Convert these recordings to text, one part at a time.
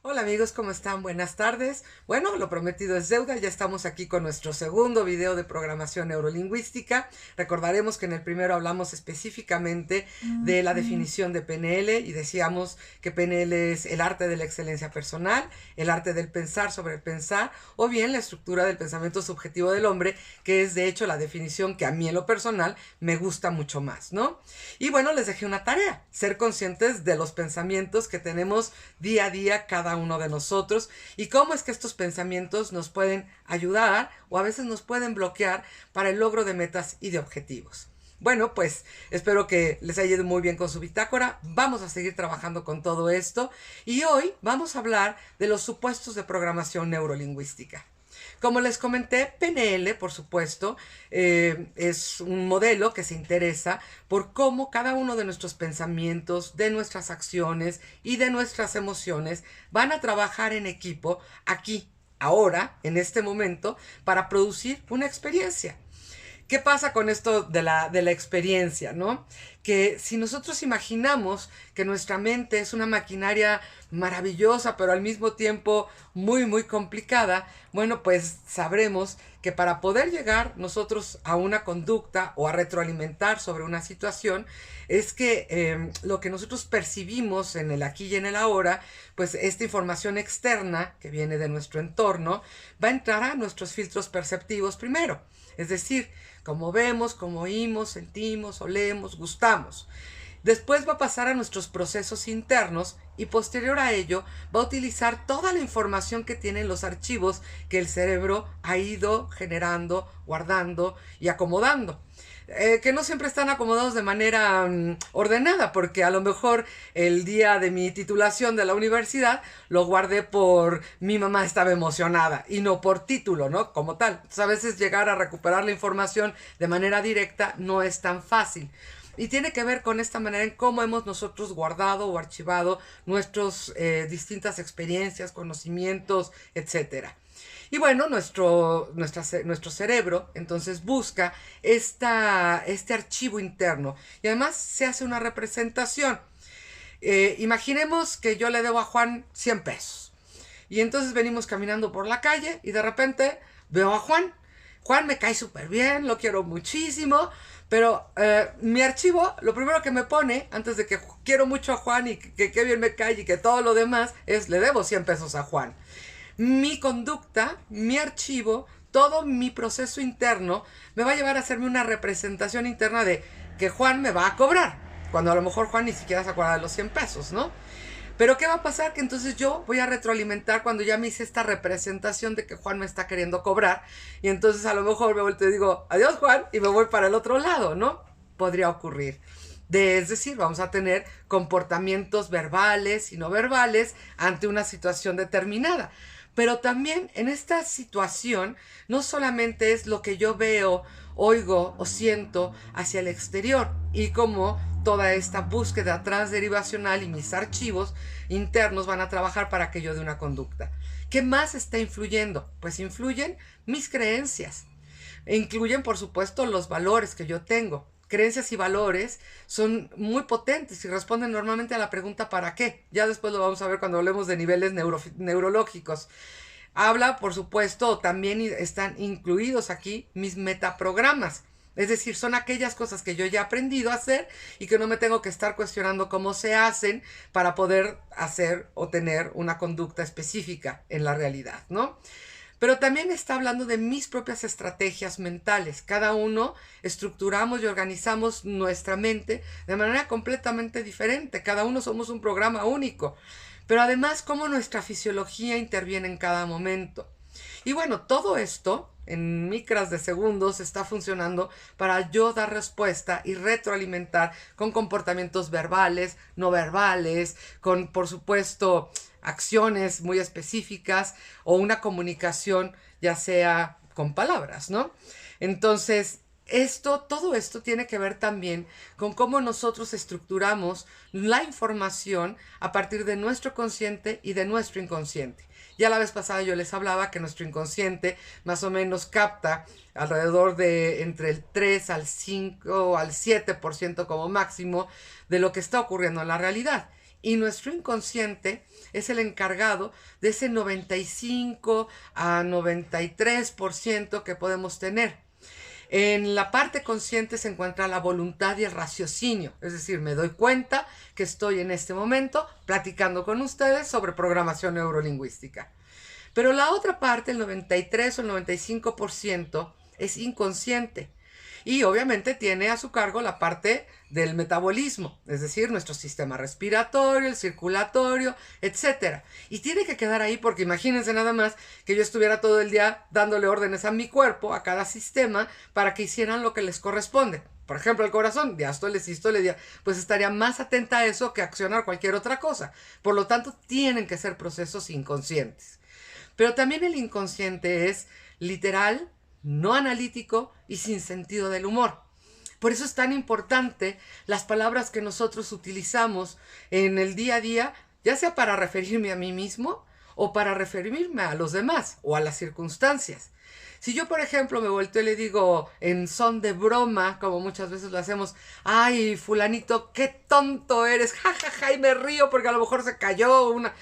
Hola amigos, ¿cómo están? Buenas tardes. Bueno, lo prometido es deuda, ya estamos aquí con nuestro segundo video de programación neurolingüística. Recordaremos que en el primero hablamos específicamente de la definición de PNL y decíamos que PNL es el arte de la excelencia personal, el arte del pensar sobre el pensar o bien la estructura del pensamiento subjetivo del hombre, que es de hecho la definición que a mí en lo personal me gusta mucho más, ¿no? Y bueno, les dejé una tarea, ser conscientes de los pensamientos que tenemos día a día cada uno de nosotros y cómo es que estos pensamientos nos pueden ayudar o a veces nos pueden bloquear para el logro de metas y de objetivos. Bueno, pues espero que les haya ido muy bien con su bitácora. Vamos a seguir trabajando con todo esto y hoy vamos a hablar de los supuestos de programación neurolingüística. Como les comenté, PNL, por supuesto, es un modelo que se interesa por cómo cada uno de nuestros pensamientos, de nuestras acciones y de nuestras emociones van a trabajar en equipo aquí, ahora, en este momento, para producir una experiencia. ¿Qué pasa con esto de la experiencia, no? Que si nosotros imaginamos que nuestra mente es una maquinaria maravillosa, pero al mismo tiempo muy complicada, bueno, pues sabremos que para poder llegar nosotros a una conducta o a retroalimentar sobre una situación, es que lo que nosotros percibimos en el aquí y en el ahora, pues esta información externa que viene de nuestro entorno, va a entrar a nuestros filtros perceptivos primero. Es decir, como vemos, como oímos, sentimos, olemos, gustamos. Después va a pasar a nuestros procesos internos y posterior a ello va a utilizar toda la información que tienen los archivos que el cerebro ha ido generando, guardando y acomodando. Que no siempre están acomodados de manera ordenada, porque a lo mejor el día de mi titulación de la universidad lo guardé por mi mamá estaba emocionada y no por título, ¿no? Como tal. Entonces, a veces llegar a recuperar la información de manera directa no es tan fácil. Y tiene que ver con esta manera en cómo hemos nosotros guardado o archivado nuestras distintas experiencias, conocimientos, etcétera. Y bueno, nuestro cerebro entonces busca este archivo interno y además se hace una representación. Imaginemos que yo le debo a Juan 100 pesos y entonces venimos caminando por la calle y de repente veo a Juan. Juan me cae súper bien, lo quiero muchísimo, pero mi archivo, lo primero que me pone, antes de que quiero mucho a Juan y que bien me cae y que todo lo demás, es le debo 100 pesos a Juan. Mi conducta, mi archivo, todo mi proceso interno me va a llevar a hacerme una representación interna de que Juan me va a cobrar, cuando a lo mejor Juan ni siquiera se acuerda de los 100 pesos, ¿no? Pero ¿qué va a pasar? Que entonces yo voy a retroalimentar cuando ya me hice esta representación de que Juan me está queriendo cobrar y entonces a lo mejor me vuelto y digo, adiós Juan, y me voy para el otro lado, ¿no? Podría ocurrir. Es decir, vamos a tener comportamientos verbales y no verbales ante una situación determinada. Pero también en esta situación no solamente es lo que yo veo, oigo o siento hacia el exterior y cómo toda esta búsqueda transderivacional y mis archivos internos van a trabajar para que yo dé una conducta. ¿Qué más está influyendo? Pues influyen mis creencias. E incluyen, por supuesto, los valores que yo tengo. Creencias y valores son muy potentes y responden normalmente a la pregunta ¿para qué? Ya después lo vamos a ver cuando hablemos de niveles neurológicos. Habla, por supuesto, también están incluidos aquí mis metaprogramas. Es decir, son aquellas cosas que yo ya he aprendido a hacer y que no me tengo que estar cuestionando cómo se hacen para poder hacer o tener una conducta específica en la realidad, ¿no? Pero también está hablando de mis propias estrategias mentales. Cada uno estructuramos y organizamos nuestra mente de manera completamente diferente. Cada uno somos un programa único. Pero además, cómo nuestra fisiología interviene en cada momento. Y bueno, todo esto en micras de segundos está funcionando para yo dar respuesta y retroalimentar con comportamientos verbales, no verbales, con, por supuesto, acciones muy específicas o una comunicación ya sea con palabras, ¿no? Entonces, todo esto tiene que ver también con cómo nosotros estructuramos la información a partir de nuestro consciente y de nuestro inconsciente. Ya la vez pasada yo les hablaba que nuestro inconsciente más o menos capta alrededor de entre el 3 al 5 al 7% como máximo de lo que está ocurriendo en la realidad. Y nuestro inconsciente es el encargado de ese 95 a 93% que podemos tener. En la parte consciente se encuentra la voluntad y el raciocinio, es decir, me doy cuenta que estoy en este momento platicando con ustedes sobre programación neurolingüística. Pero la otra parte, el 93 o el 95%, es inconsciente. Y obviamente tiene a su cargo la parte del metabolismo, es decir, nuestro sistema respiratorio, el circulatorio, etc. Y tiene que quedar ahí porque imagínense nada más que yo estuviera todo el día dándole órdenes a mi cuerpo, a cada sistema, para que hicieran lo que les corresponde. Por ejemplo, el corazón, diástole, sístole, pues estaría más atenta a eso que a accionar cualquier otra cosa. Por lo tanto, tienen que ser procesos inconscientes. Pero también el inconsciente es literal, no analítico y sin sentido del humor. Por eso es tan importante las palabras que nosotros utilizamos en el día a día, ya sea para referirme a mí mismo o para referirme a los demás o a las circunstancias. Si yo, por ejemplo, me volteo y le digo en son de broma, como muchas veces lo hacemos, ay, fulanito, qué tonto eres, jajaja, y me río porque a lo mejor se cayó una...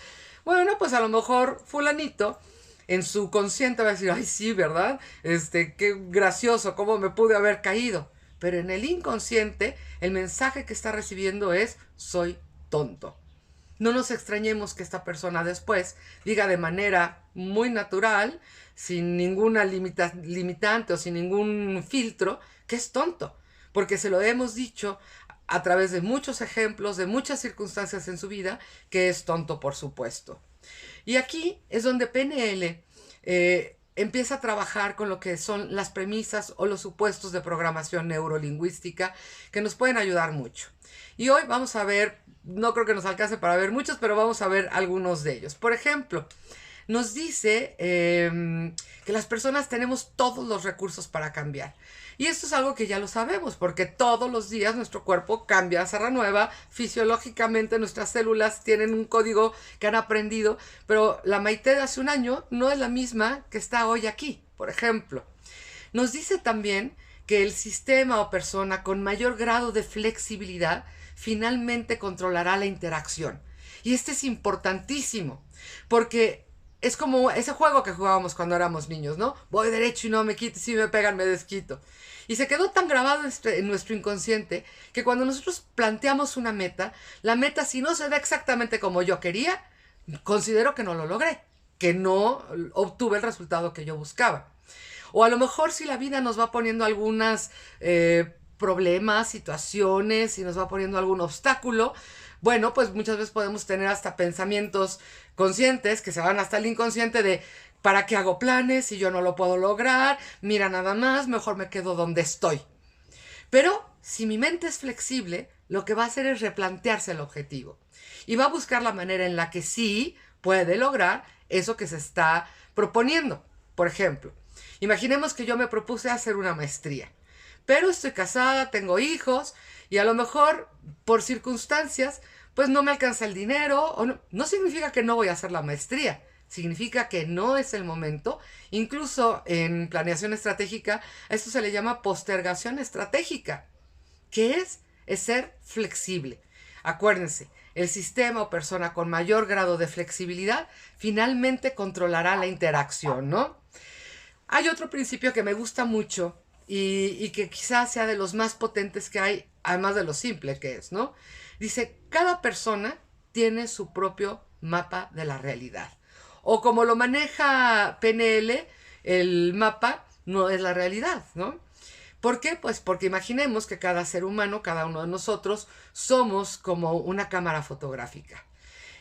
Bueno, pues a lo mejor fulanito en su consciente va a decir, ay, sí, ¿verdad? Qué gracioso, cómo me pude haber caído. Pero en el inconsciente, el mensaje que está recibiendo es, soy tonto. No nos extrañemos que esta persona después diga de manera muy natural, sin ninguna limitante o sin ningún filtro, que es tonto. Porque se lo hemos dicho a través de muchos ejemplos, de muchas circunstancias en su vida, que es tonto, por supuesto. Y aquí es donde PNL empieza a trabajar con lo que son las premisas o los supuestos de programación neurolingüística que nos pueden ayudar mucho. Y hoy vamos a ver, no creo que nos alcance para ver muchos, pero vamos a ver algunos de ellos. Por ejemplo, nos dice que las personas tenemos todos los recursos para cambiar. Y esto es algo que ya lo sabemos, porque todos los días nuestro cuerpo cambia, se renueva, fisiológicamente nuestras células tienen un código que han aprendido, pero la Maite de hace un año no es la misma que está hoy aquí, por ejemplo. Nos dice también que el sistema o persona con mayor grado de flexibilidad finalmente controlará la interacción. Y este es importantísimo, porque es como ese juego que jugábamos cuando éramos niños, ¿no? Voy derecho y no me quito, si me pegan me desquito. Y se quedó tan grabado en nuestro inconsciente que cuando nosotros planteamos una meta, la meta si no se da exactamente como yo quería, considero que no lo logré, que no obtuve el resultado que yo buscaba. O a lo mejor si la vida nos va poniendo algunas problemas, situaciones, y nos va poniendo algún obstáculo, bueno, pues muchas veces podemos tener hasta pensamientos conscientes que se van hasta el inconsciente de ¿para qué hago planes si yo no lo puedo lograr? Mira nada más, mejor me quedo donde estoy. Pero si mi mente es flexible, lo que va a hacer es replantearse el objetivo y va a buscar la manera en la que sí puede lograr eso que se está proponiendo. Por ejemplo, imaginemos que yo me propuse hacer una maestría, pero estoy casada, tengo hijos y a lo mejor por circunstancias pues no me alcanza el dinero o no. No significa que no voy a hacer la maestría, significa que no es el momento. Incluso en planeación estratégica a esto se le llama postergación estratégica. ¿Qué es? Es ser flexible. Acuérdense, el sistema o persona con mayor grado de flexibilidad finalmente controlará la interacción, ¿no? Hay otro principio que me gusta mucho y que quizás sea de los más potentes que hay, además de lo simple que es, ¿no? Dice, cada persona tiene su propio mapa de la realidad. O como lo maneja PNL, el mapa no es la realidad, ¿no? ¿Por qué? Pues porque imaginemos que cada ser humano, cada uno de nosotros, somos como una cámara fotográfica.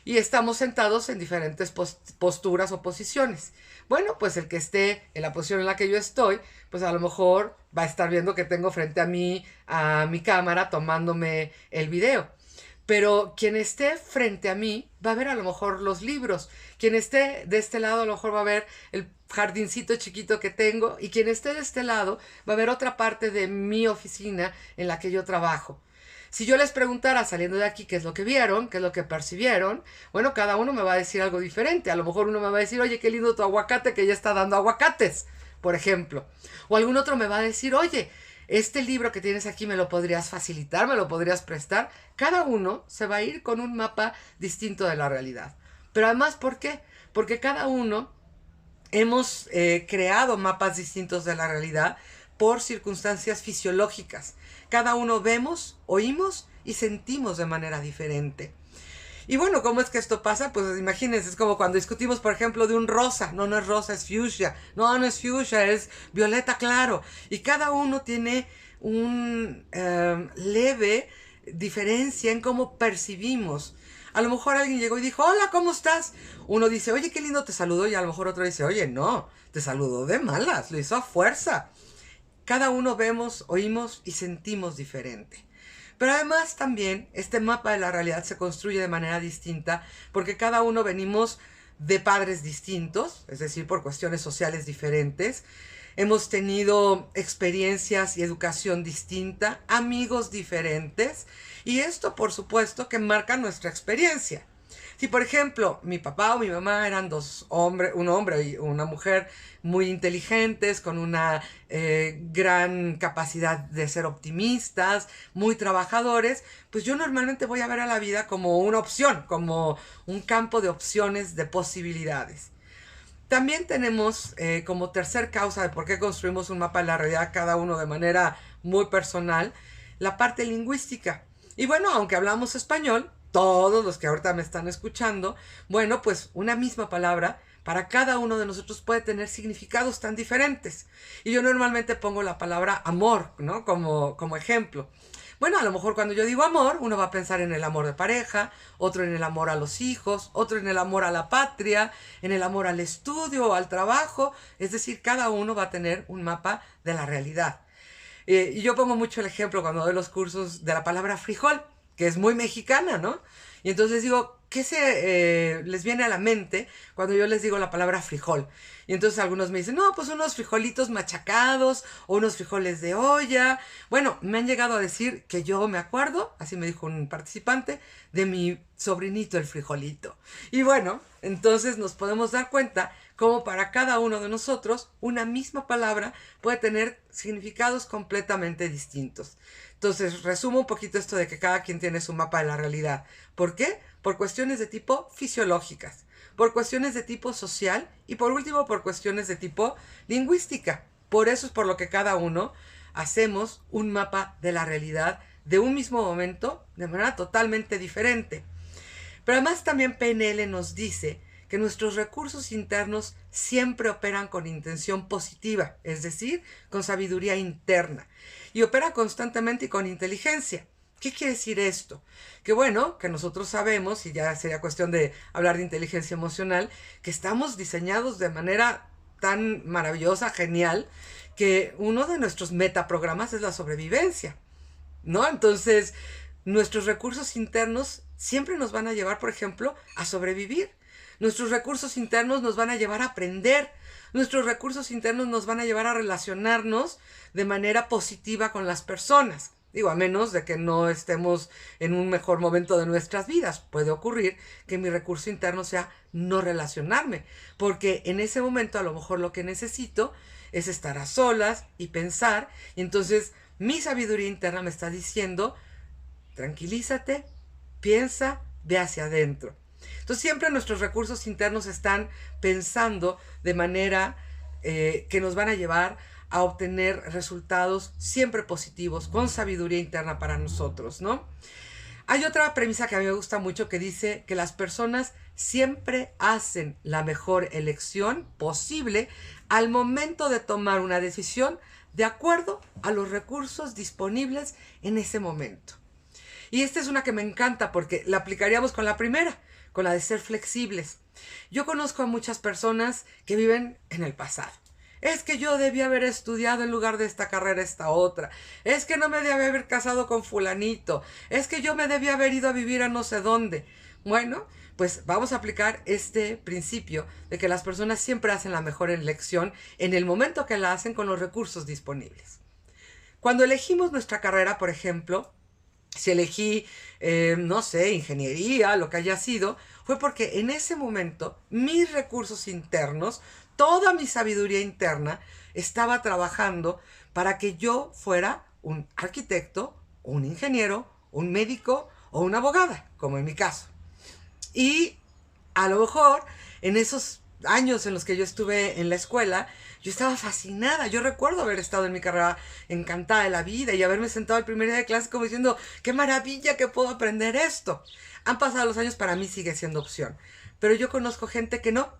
Y estamos sentados en diferentes posturas o posiciones. Bueno, pues el que esté en la posición en la que yo estoy, pues a lo mejor va a estar viendo que tengo frente a mí, a mi cámara, tomándome el video. Pero quien esté frente a mí va a ver a lo mejor los libros. Quien esté de este lado a lo mejor va a ver el jardincito chiquito que tengo. Y quien esté de este lado va a ver otra parte de mi oficina en la que yo trabajo. Si yo les preguntara saliendo de aquí qué es lo que vieron, qué es lo que percibieron, bueno, cada uno me va a decir algo diferente. A lo mejor uno me va a decir, oye, qué lindo tu aguacate que ya está dando aguacates, por ejemplo. O algún otro me va a decir, oye, este libro que tienes aquí me lo podrías facilitar, me lo podrías prestar. Cada uno se va a ir con un mapa distinto de la realidad. Pero además, ¿por qué? Porque cada uno hemos creado mapas distintos de la realidad por circunstancias fisiológicas. Cada uno vemos, oímos y sentimos de manera diferente. Y bueno, ¿cómo es que esto pasa? Pues imagínense, es como cuando discutimos, por ejemplo, de un rosa. No, no es rosa, es fucsia. No, no es fucsia, es violeta claro. Y cada uno tiene un leve diferencia en cómo percibimos. A lo mejor alguien llegó y dijo, hola, ¿cómo estás? Uno dice, oye, qué lindo te saludó. Y a lo mejor otro dice, oye, no, te saludó de malas, lo hizo a fuerza. Cada uno vemos, oímos y sentimos diferente. Pero además también este mapa de la realidad se construye de manera distinta porque cada uno venimos de padres distintos, es decir, por cuestiones sociales diferentes. Hemos tenido experiencias y educación distinta, amigos diferentes, y esto por supuesto que marca nuestra experiencia. Si por ejemplo mi papá o mi mamá eran dos hombres, un hombre y una mujer muy inteligentes, con una gran capacidad de ser optimistas, muy trabajadores, pues yo normalmente voy a ver a la vida como una opción, como un campo de opciones, de posibilidades. También tenemos como tercer causa de por qué construimos un mapa de la realidad cada uno de manera muy personal, la parte lingüística. Y bueno, aunque hablamos español, todos los que ahorita me están escuchando, bueno, pues una misma palabra para cada uno de nosotros puede tener significados tan diferentes. Y yo normalmente pongo la palabra amor, ¿no? Como ejemplo. Bueno, a lo mejor cuando yo digo amor, uno va a pensar en el amor de pareja, otro en el amor a los hijos, otro en el amor a la patria, en el amor al estudio o al trabajo. Es decir, cada uno va a tener un mapa de la realidad. Y yo pongo mucho el ejemplo cuando doy los cursos de la palabra frijol, que es muy mexicana, ¿no? Y entonces digo, ¿qué les viene a la mente cuando yo les digo la palabra frijol? Y entonces algunos me dicen, no, pues unos frijolitos machacados o unos frijoles de olla. Bueno, me han llegado a decir que yo me acuerdo, así me dijo un participante, de mi sobrinito el frijolito. Y bueno, entonces nos podemos dar cuenta cómo para cada uno de nosotros una misma palabra puede tener significados completamente distintos. Entonces, resumo un poquito esto de que cada quien tiene su mapa de la realidad. ¿Por qué? Por cuestiones de tipo fisiológicas, por cuestiones de tipo social y por último por cuestiones de tipo lingüística. Por eso es por lo que cada uno hacemos un mapa de la realidad de un mismo momento de manera totalmente diferente. Pero además también PNL nos dice que nuestros recursos internos siempre operan con intención positiva, es decir, con sabiduría interna, y opera constantemente y con inteligencia. ¿Qué quiere decir esto? Que bueno, que nosotros sabemos, y ya sería cuestión de hablar de inteligencia emocional, que estamos diseñados de manera tan maravillosa, genial, que uno de nuestros metaprogramas es la sobrevivencia, ¿no? Entonces, nuestros recursos internos siempre nos van a llevar, por ejemplo, a sobrevivir. Nuestros recursos internos nos van a llevar a aprender. Nuestros recursos internos nos van a llevar a relacionarnos de manera positiva con las personas. Digo, a menos de que no estemos en un mejor momento de nuestras vidas. Puede ocurrir que mi recurso interno sea no relacionarme, porque en ese momento a lo mejor lo que necesito es estar a solas y pensar, y entonces mi sabiduría interna me está diciendo, tranquilízate, piensa, ve hacia adentro. Entonces siempre nuestros recursos internos están pensando de manera que nos van a llevar a obtener resultados siempre positivos, con sabiduría interna para nosotros, ¿no? Hay otra premisa que a mí me gusta mucho que dice que las personas siempre hacen la mejor elección posible al momento de tomar una decisión de acuerdo a los recursos disponibles en ese momento. Y esta es una que me encanta porque la aplicaríamos con la primera, con la de ser flexibles. Yo conozco a muchas personas que viven en el pasado. Es que yo debía haber estudiado en lugar de esta carrera esta otra. Es que no me debía haber casado con fulanito. Es que yo me debía haber ido a vivir a no sé dónde. Bueno, pues vamos a aplicar este principio de que las personas siempre hacen la mejor elección en el momento que la hacen con los recursos disponibles. Cuando elegimos nuestra carrera, por ejemplo, si elegí, no sé, ingeniería, lo que haya sido, fue porque en ese momento mis recursos internos toda mi sabiduría interna estaba trabajando para que yo fuera un arquitecto, un ingeniero, un médico o una abogada, como en mi caso. Y a lo mejor en esos años en los que yo estuve en la escuela, yo estaba fascinada. Yo recuerdo haber estado en mi carrera encantada de la vida y haberme sentado el primer día de clase como diciendo, qué maravilla que puedo aprender esto. Han pasado los años, para mí sigue siendo opción. Pero yo conozco gente que no,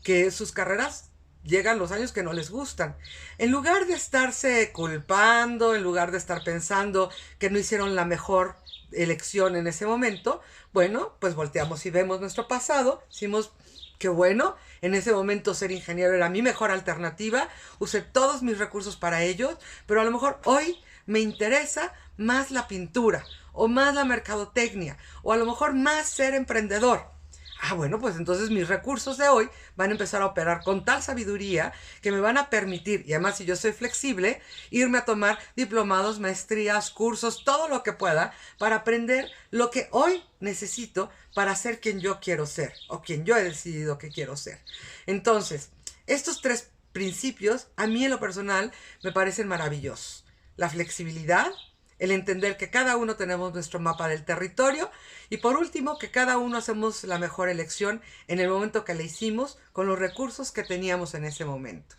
que sus carreras llegan los años que no les gustan. En lugar de estarse culpando, en lugar de estar pensando que no hicieron la mejor elección en ese momento, bueno, pues volteamos y vemos nuestro pasado, decimos, qué bueno, en ese momento ser ingeniero era mi mejor alternativa, usé todos mis recursos para ellos, pero a lo mejor hoy me interesa más la pintura, o más la mercadotecnia, o a lo mejor más ser emprendedor. Ah, bueno, pues entonces mis recursos de hoy van a empezar a operar con tal sabiduría que me van a permitir, y además si yo soy flexible, irme a tomar diplomados, maestrías, cursos, todo lo que pueda para aprender lo que hoy necesito para ser quien yo quiero ser o quien yo he decidido que quiero ser. Entonces, estos tres principios a mí en lo personal me parecen maravillosos. La flexibilidad, el entender que cada uno tenemos nuestro mapa del territorio y por último que cada uno hacemos la mejor elección en el momento que la hicimos con los recursos que teníamos en ese momento.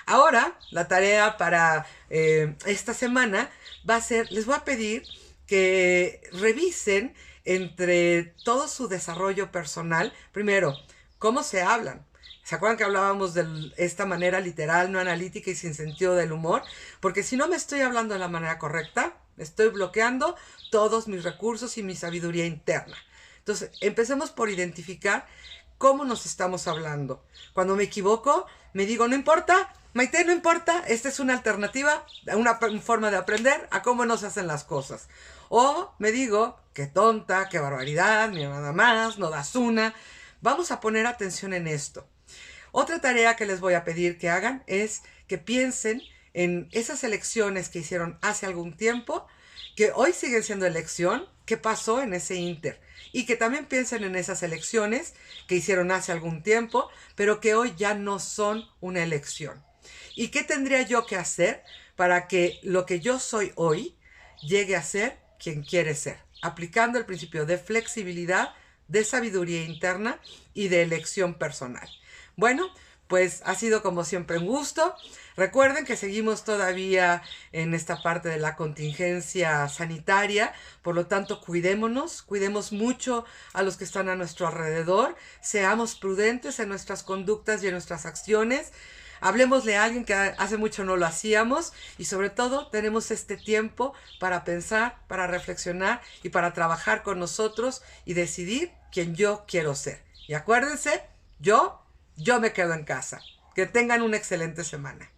Ahora la tarea para esta semana va a ser, les voy a pedir que revisen entre todo su desarrollo personal, primero, cómo se hablan. ¿Se acuerdan que hablábamos de esta manera literal, no analítica y sin sentido del humor? Porque si no me estoy hablando de la manera correcta, estoy bloqueando todos mis recursos y mi sabiduría interna. Entonces, empecemos por identificar cómo nos estamos hablando. Cuando me equivoco, me digo, no importa, Maite, no importa, esta es una alternativa, una forma de aprender a cómo nos hacen las cosas. O me digo, qué tonta, qué barbaridad, mira nada más, no das una. Vamos a poner atención en esto. Otra tarea que les voy a pedir que hagan es que piensen en esas elecciones que hicieron hace algún tiempo, que hoy siguen siendo elección, qué pasó en ese inter. Y que también piensen en esas elecciones que hicieron hace algún tiempo, pero que hoy ya no son una elección. ¿Y qué tendría yo que hacer para que lo que yo soy hoy llegue a ser quien quiere ser? Aplicando el principio de flexibilidad, de sabiduría interna y de elección personal. Bueno, pues ha sido como siempre un gusto. Recuerden que seguimos todavía en esta parte de la contingencia sanitaria, por lo tanto cuidémonos, cuidemos mucho a los que están a nuestro alrededor, seamos prudentes en nuestras conductas y en nuestras acciones, hablemosle a alguien que hace mucho no lo hacíamos y sobre todo tenemos este tiempo para pensar, para reflexionar y para trabajar con nosotros y decidir quién yo quiero ser. Y acuérdense, yo me quedo en casa. Que tengan una excelente semana.